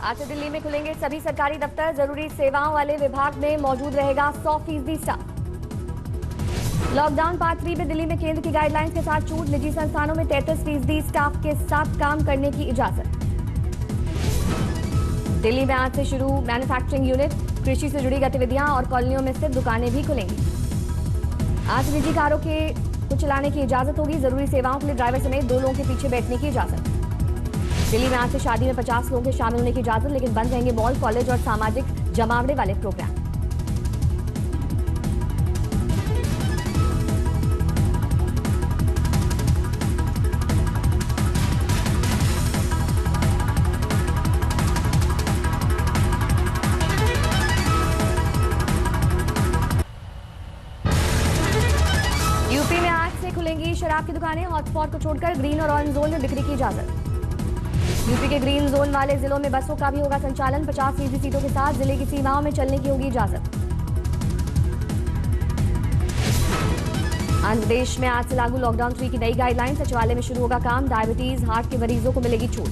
आज से दिल्ली में खुलेंगे सभी सरकारी दफ्तर। जरूरी सेवाओं वाले विभाग में मौजूद रहेगा 100% स्टाफ। लॉकडाउन पार्ट 3 में दिल्ली में केंद्र की गाइडलाइंस के साथ छूट। निजी संस्थानों में 33% स्टाफ के साथ काम करने की इजाजत। दिल्ली में आज से शुरू मैन्युफैक्चरिंग यूनिट। कृषि से जुड़ी गतिविधियां और कॉलोनियों में स्थित दुकानें भी खुलेंगी। आज से निजी कारों को चलाने की इजाजत होगी। जरूरी सेवाओं के लिए ड्राइवर समेत 2 लोगों के पीछे बैठने की इजाजत। दिल्ली में आज से शादी में 50 लोगों के शामिल होने की इजाजत, लेकिन बंद रहेंगे मॉल, कॉलेज और सामाजिक जमावड़े वाले प्रोग्राम। यूपी में आज से खुलेंगी शराब की दुकानें। हॉटस्पॉट को छोड़कर ग्रीन और ऑरेंज जोन में बिक्री की इजाजत। यूपी के ग्रीन जोन वाले जिलों में बसों का भी होगा संचालन। 50% सीटों के साथ जिले की सीमाओं में चलने की होगी इजाजत। आंध्र प्रदेश में आज से लागू लॉकडाउन 3 की नई गाइडलाइन। सचिवालय में शुरू होगा काम। डायबिटीज, हार्ट के मरीजों को मिलेगी छूट।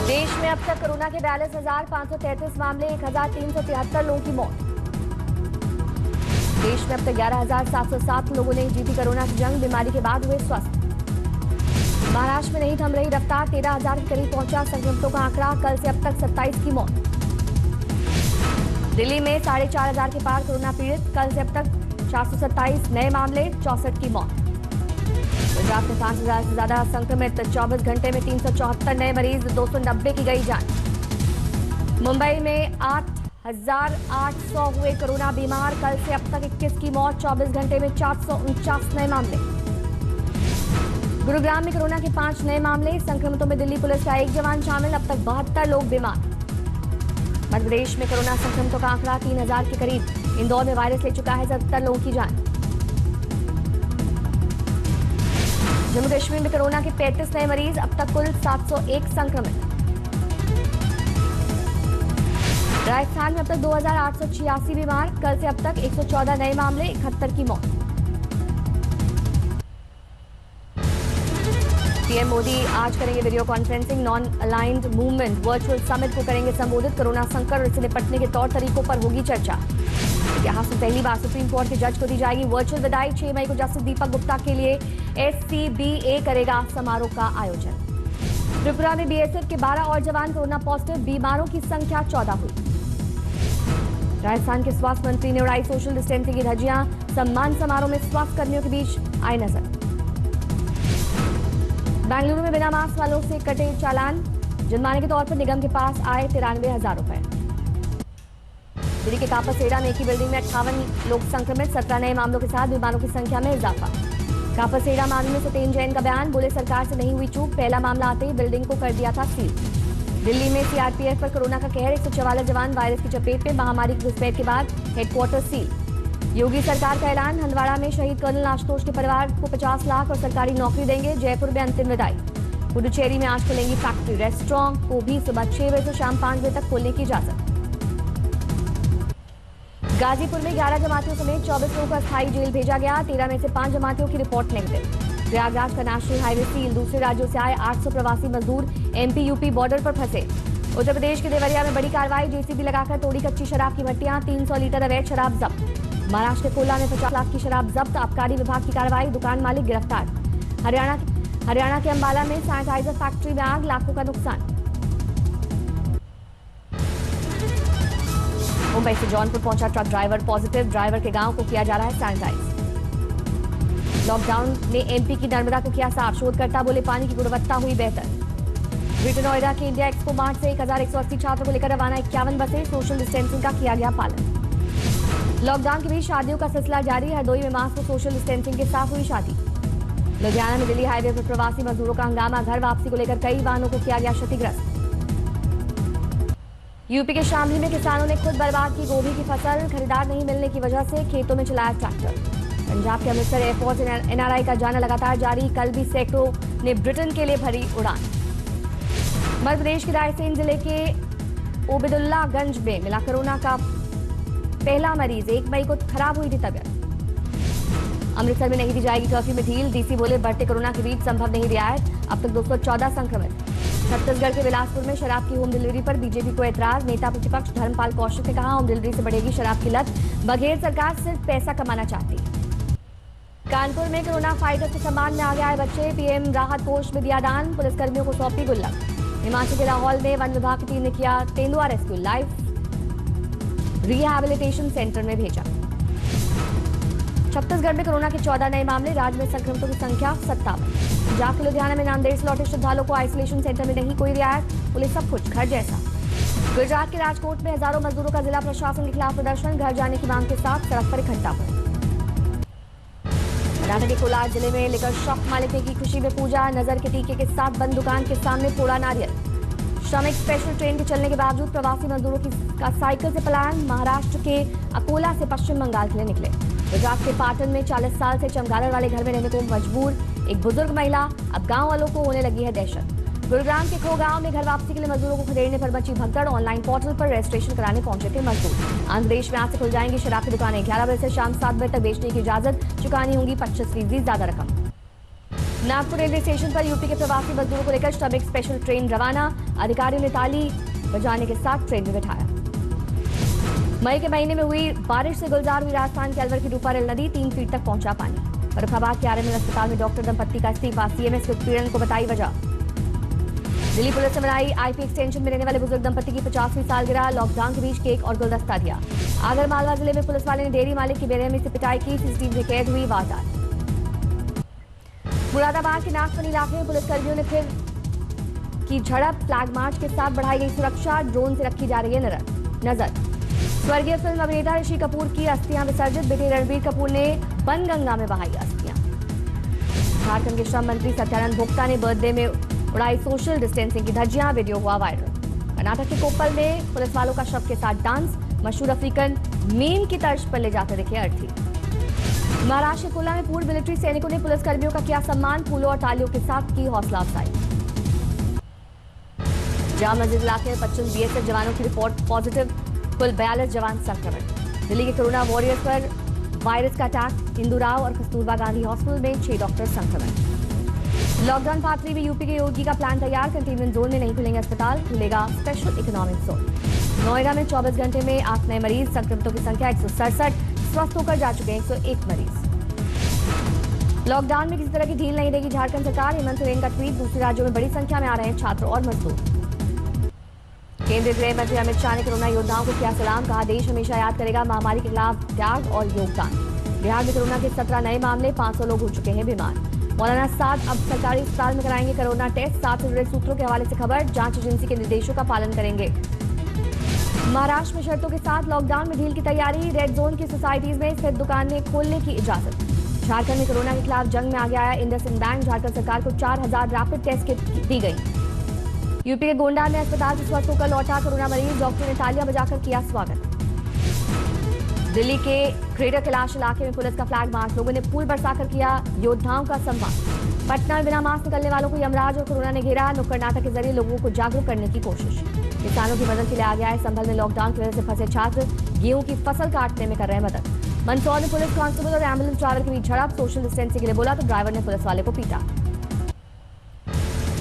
देश में अब तक कोरोना के 42,533 मामले, 1,373 लोगों की मौत। देश में अब तक 11,707 लोगों ने जीती कोरोना की जंग। बीमारी के बाद हुए स्वस्थ। महाराष्ट्र में नहीं थम रही रफ्तार। 13,000 के करीब पहुंचा संक्रमितों का आंकड़ा। कल से अब तक 27 की मौत। दिल्ली में 4,500 के पार कोरोना पीड़ित। कल से अब तक 427 नए मामले, 64 की मौत। पंजाब में 5,000 से ज्यादा संक्रमित। 24 घंटे में 374 नए मरीज, 290 की गई जान। मुंबई में 8,800 हुए कोरोना बीमार। कल से अब तक 21 की मौत। 24 घंटे में 449 नए मामले। गुरुग्राम में कोरोना के 5 नए मामले। संक्रमितों में दिल्ली पुलिस का 1 जवान शामिल। अब तक 72 लोग बीमार। मध्य प्रदेश में कोरोना संक्रमितों का आंकड़ा 3,000 के करीब। इंदौर में वायरस ले चुका है 77 लोगों की जान। जम्मू कश्मीर में कोरोना के 35 नए मरीज। अब तक कुल 701 संक्रमित। राजस्थान में अब तक 2,886 बीमार। कल से अब तक 114 नए मामले, 71 की मौत। पीएम मोदी आज करेंगे video conferencing. Non aligned movement virtual summit को करेंगे संबोधित। कोरोना संकट और इससे निपटने के तौर तरीकों पर होगी चर्चा। इतिहास में पहली बार सुप्रीम कोर्ट के जज को दी जाएगी वर्चुअल विदाई। 6 मई को जस्टिस दीपक गुप्ता के लिए SCBA करेगा समारोह का आयोजन। त्रिपुरा में BSF के 12 और जवान कोरोना पॉजिटिव। बीमारों की संख्या 14 हुई। राजस्थान के स्वास्थ्य मंत्री ने उड़ाई सोशल डिस्टेंसिंग की धज्जियां। सम्मान समारोह में स्वास्थ्य कर्मियों के बीच आए नजर। बेंगलुरु में बिना मास्क वालों से कटे चालान। जुर्माने के तौर पर निगम के पास आए 93,000 रुपए। दिल्ली के कापसेड़ा में एक ही बिल्डिंग में 58 लोग संक्रमित। 17 नए मामलों के साथ बीमारों की संख्या में इजाफा। कापसेड़ा मामले में सत्येंद्र जैन का बयान। बोले सरकार से नहीं हुई चूक। पहला मामला आते ही बिल्डिंग को कर दिया था सील। दिल्ली में CRPF पर कोरोना का कहर। 144 जवान वायरस की चपेट में। महामारी की घुसपैठ के बाद हेडक्वार्टर सील। योगी सरकार का ऐलान। हंदवाड़ा में शहीद कर्नल आशुतोष के परिवार को 50 लाख और सरकारी नौकरी देंगे। जयपुर में अंतिम विदाई। पुडुचेरी में आज खुलेंगी फैक्ट्री। रेस्टोरेंट को भी सुबह 6 बजे से शाम 5 बजे तक खोलने की इजाजत। गाजीपुर में 11 जमातियों समेत 24 लोगों को अस्थायी जेल भेजा गया। 13 में से 5 जमातियों की रिपोर्ट नेगेटिव। प्रयागराज का नेशनल हाईवे सील। दूसरे राज्यों से आए 800 प्रवासी मजदूर MP-UP बॉर्डर पर फंसे। उत्तर प्रदेश के देवरिया में बड़ी कार्रवाई। JCB लगाकर तोड़ी कच्ची शराब की भट्टियां। 300 लीटर अवैध शराब जब्त। महाराष्ट्र के कोला में 50 लाख की शराब जब्त। आबकारी विभाग की कार्रवाई। दुकान मालिक गिरफ्तार। हरियाणा के अंबाला में सैनिटाइजर फैक्ट्री में आग। लाखों का नुकसान। मुंबई से जौनपुर पहुंचा ट्रक ड्राइवर पॉजिटिव। ड्राइवर के गांव को किया जा रहा है सैनिटाइज। लॉकडाउन ने MP की नर्मदा को किया साफ। शोधकर्ता बोले पानी की गुणवत्ता हुई बेहतर। ग्रेटर नोएडा के इंडिया एक्सपो मार्ट से 1,180 छात्रों को लेकर रवाना। 51 बसें। सोशल डिस्टेंसिंग का किया गया पालन। लॉकडाउन के बीच शादियों का सिलसिला जारी। हरदोई में मास्क और सोशल डिस्टेंसिंग के साथ हुई शादी। लुधियाना में दिल्ली हाईवे पर प्रवासी मजदूरों का हंगामा। घर वापसी को लेकर कई वाहनों को किया गया क्षतिग्रस्त। यूपी के शामली में किसानों ने खुद बर्बाद की गोभी की फसल। खरीदार नहीं मिलने की वजह से खेतों में चलाया ट्रैक्टर। पंजाब के अमृतसर एयरपोर्ट से एनआरआई का जाना लगातार जारी। कल भी सैकड़ों ने ब्रिटेन के लिए भरी उड़ान। मध्य प्रदेश के रायसेन जिले के ओबेदुल्लागंज में मिला कोरोना का पहला मरीज। 1 मई को खराब हुई थी तबीयत। अमृतसर में नहीं दी जाएगी कर्फ्यू में ढील। डीसी बोले बढ़ते कोरोना के बीच संभव नहीं रियायत। अब तक 214 संक्रमित। छत्तीसगढ़ के बिलासपुर में शराब की होम डिलीवरी पर बीजेपी को एतराज। नेता प्रतिपक्ष धर्मपाल कौशिक ने कहा, होम डिलीवरी से बढ़ेगी शराब की लत। बघेल सरकार सिर्फ पैसा कमाना चाहती है। कानपुर में कोरोना फाइटर्स के सम्मान में आ गया है बच्चे। पीएम राहत कोष में दिया दान। पुलिसकर्मियों को सौंपी गुल्लक। हिमाचल के लाहौल में वन विभाग की टीम ने किया तेंदुआ रेस्क्यू। लाइफ रिहैबिलिटेशन सेंटर में भेजा। छत्तीसगढ़ में कोरोना के 14 नए मामले। राज्य में संक्रमितों की संख्या 57। पंजाब के लुधियाना में नांदेड़ से लौटे श्रद्धालुओं को आइसोलेशन सेंटर में नहीं कोई रियायत। पुलिस सब कुछ घर जैसा। गुजरात के राजकोट में हजारों मजदूरों का जिला प्रशासन के खिलाफ प्रदर्शन। घर जाने की मांग के साथ सड़क पर इकट्ठा हुए। कर्नाटक के कोलार जिले में लेकर शॉप मालिक ने की खुशी में पूजा। नजर के टीके के साथ बंद दुकान के सामने फोड़ा नारियल। श्रमिक स्पेशल ट्रेन के चलने के बावजूद प्रवासी मजदूरों का साइकिल से पलायन। महाराष्ट्र के अकोला से पश्चिम बंगाल के लिए निकले। गुजरात के पाटन में 40 साल से चमगादड़ वाले घर में रहने को मजबूर एक बुजुर्ग महिला। अब गांव वालों को होने लगी है दहशत। गुरुग्राम के खो गांव में घर वापसी के लिए मजदूरोों को खदेड़ने पर मची भगदड़। ऑनलाइन पोर्टल पर रजिस्ट्रेशन कराने पहुंचे थे मजदूर। आंध्र प्रदेश में आज से खुल जाएंगी शराब की दुकानें। 11 बजे से शाम 7 बजे तक बेचने की इजाजत। चुकानी होंगी 25% ज्यादा रकम। नागपुर रेलवे स्टेशन पर यूपी के प्रवासी मजदूरों को लेकर श्रमिक स्पेशल ट्रेन रवाना। अधिकारियों ने ताली बजाने के साथ ट्रेन में बिठाया। मई के महीने में हुई बारिश से गुलजार हुई राजस्थान के अलवर की रूपारेल नदी। 3 फीट तक पहुंचा पानी। फर्रुखाबाद के आरएमएल अस्पताल में डॉक्टर दंपत्ति का इस्तीफा। सीएमएस के उत्पीड़न को बताई वजह। दिल्ली पुलिस ने मनाई आईपी एक्सटेंशन में रहने वाले बुजुर्ग दंपत्ति की 50वीं सालगिरह। लॉकडाउन के बीच केक और गुलदस्ता दिया। आगरमालवा जिले में पुलिस वाले ने डेयरी मालिक की बेरहमी से पिटाई की। सीसीटीवी में कैद हुई वारदात। मुरादाबाद के नागफनी इलाके में पुलिसकर्मियों ने फिर की झड़प। फ्लैग मार्च के साथ बढ़ाई गई सुरक्षा। ड्रोन से रखी जा रही है नजर। स्वर्गीय फिल्म अभिनेता ऋषि कपूर की अस्थियां विसर्जित। बेटे रणबीर कपूर ने बनगंगा में बहाई अस्थियां। झारखंड के श्रम मंत्री सत्यानंद भोक्ता ने बर्थडे में उड़ाई सोशल डिस्टेंसिंग की धज्जियां। वीडियो हुआ वायरल। कर्नाटक के कोप्पल में पुलिस वालों का शव के साथ डांस। मशहूर अफ्रीकन मीम की तर्ज पर ले जाते दिखे अर्थी। महाराष्ट्र के कोला में पूर्व मिलिट्री सैनिकों ने पुलिसकर्मियों का किया सम्मान। फूलों और तालियों के साथ की हौसला अफजाई। जामा मस्जिद इलाके में 25 बीएसएफ जवानों की रिपोर्ट पॉजिटिव। कुल 42 जवान संक्रमित। दिल्ली के कोरोना वॉरियर्स पर वायरस का अटैक। इंदु राव और कस्तूरबा गांधी हॉस्पिटल में 6 डॉक्टर संक्रमित। लॉकडाउन पार्ट 3 में यूपी के योगी का प्लान तैयार। कंटेनमेंट जोन में नहीं खुलेंगे अस्पताल। खुलेगा स्पेशल इकोनॉमिक जोन। नोएडा में 24 घंटे में 8 नए मरीज। संक्रमितों की संख्या 167। स्वस्थ होकर जा चुके हैं 101 मरीज। लॉकडाउन में किसी तरह की ढील नहीं देगी झारखंड सरकार। हेमंत सोरेन का ट्वीट। दूसरे राज्यों में बड़ी संख्या में आ रहे हैं छात्र और मजदूर। केंद्रीय गृह मंत्री अमित शाह ने कोरोना योद्धाओं को किया सलाम। कहा, देश हमेशा याद करेगा महामारी के खिलाफ त्याग और योगदान। बिहार में कोरोना के 17 नए मामले। 500 लोग हो चुके हैं बीमार। मौलाना साद अब सरकारी अस्पताल में कराएंगे कोरोना टेस्ट। साथ से जुड़े सूत्रों के हवाले से खबर। जांच एजेंसी के निर्देशों का पालन करेंगे। महाराष्ट्र में शर्तों के साथ लॉकडाउन में ढील की तैयारी। रेड जोन की सोसाइटीज में स्थित दुकानें खोलने की इजाजत। झारखंड में कोरोना के खिलाफ जंग में आ गया है इंडसइंड बैंक। झारखंड सरकार को 4000 रैपिड टेस्ट किट दी गई। यूपी के गोंडा में अस्पताल से स्वस्थ होकर लौटा कोरोना मरीज। डॉक्टर ने तालियां बजाकर किया स्वागत। दिल्ली के ग्रेटर कैलाश इलाके में पुलिस का फ्लैग मार्च। लोगों ने फूल बरसाकर किया योद्धाओं का सम्मान। पटना में बिना मास्क निकलने वालों को यमराज और कोरोना ने घेरा। नुक्कड़ नाटक के जरिए लोगों को जागरूक करने की कोशिश। किसानों की मदद के लिए आ गया है संभल में लॉकडाउन की वजह से फंसे छात्र। गेहूं की फसल काटने में कर रहे हैं मदद। मंदसौर में पुलिस कांस्टेबल और एम्बुलेंस ड्राइवर के बीच झड़प। सोशल डिस्टेंसिंग के लिए बोला तो ड्राइवर ने पुलिस वाले को पीटा।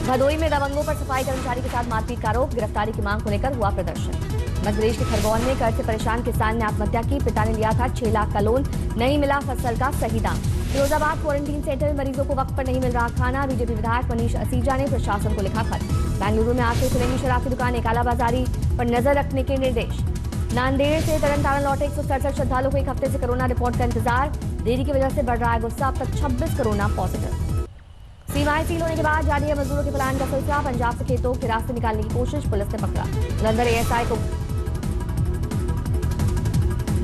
भदोई में दबंगों पर सफाई कर्मचारी के साथ मारपीट का आरोप। गिरफ्तारी की मांग को लेकर हुआ प्रदर्शन। मध्य प्रदेश के खरगोन में कर्ज से परेशान किसान ने आत्महत्या की। पिता ने लिया था 6 लाख का लोन। नहीं मिला फसल का सही दाम। फिरोजाबाद क्वारंटीन सेंटर में मरीजों को वक्त पर नहीं मिल रहा खाना। बीजेपी विधायक मनीष असीजा ने प्रशासन को लिखा खत। बेंगलुरु में आज से खुलेंगी शराब की दुकानें। कालाबाजारी पर नजर रखने के निर्देश। नांदेड़ से तरनतारण लौटे 167 श्रद्धालुओं को 1 हफ्ते से कोरोना रिपोर्ट का इंतजार। देरी की वजह से बढ़ रहा है गुस्सा। अब तक 26 कोरोना पॉजिटिव। सीमाएं सील होने के बाद जारी है मजदूरों के पलायन का सिलसिला। पंजाब से खेतों के रास्ते निकालने की कोशिश। पुलिस ने पकड़ा। जलंधर एएसआई को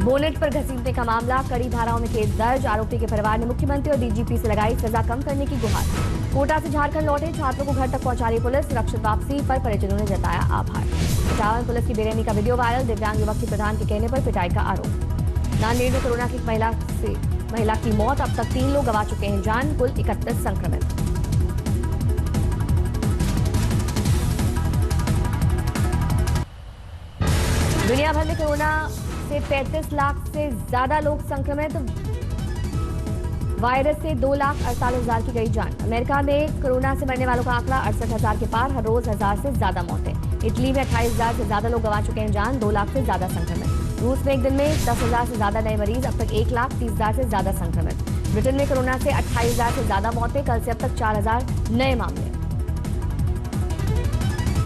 बोनेट पर घसीटने का मामला। कड़ी धाराओं में केस दर्ज। आरोपी के परिवार ने मुख्यमंत्री और डीजीपी से लगाई सजा कम करने की गुहार। कोटा से झारखंड लौटे छात्रों को घर तक पहुंचा रही पुलिस। सुरक्षित वापसी पर परिजनों ने जताया आभार। इटावा में पुलिस की बेरहमी का वीडियो वायरल। दिव्यांग युवक की प्रधान के कहने पर पिटाई का आरोप। नांदेड़ में कोरोना की महिला की मौत। अब तक 3 लोग गंवा चुके हैं जान। कुल 31 संक्रमित। दुनिया भर में कोरोना से 35 लाख से ज्यादा लोग संक्रमित। वायरस से 2,48,000 की गई जान। अमेरिका में कोरोना से मरने वालों का आंकड़ा 68,000 के पार। हर रोज 1,000 से ज्यादा मौतें। इटली में 28,000 से ज्यादा लोग गंवा चुके हैं जान। 2 लाख से ज्यादा संक्रमित। रूस में एक दिन में 10,000 से ज्यादा नए मरीज। अब तक 1,30,000 से ज्यादा संक्रमित। ब्रिटेन में कोरोना से 28,000 से ज्यादा मौतें। कल से अब तक 4,000 नए मामले।